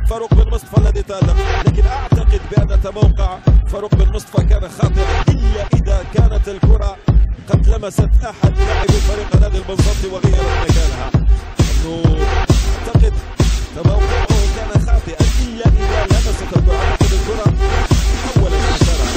فاروق بن مصطفى الذي تألق، لكن أعتقد بأن توقع فاروق بن مصطفى كان خاطئ إلا إذا كانت الكرة قد لمست أحد لاعبي فريق نادي البنزرتي وغيرت مكانها. أعتقد توقعه كان خاطئا إلا إذا لمست الكرة حولت مسارها.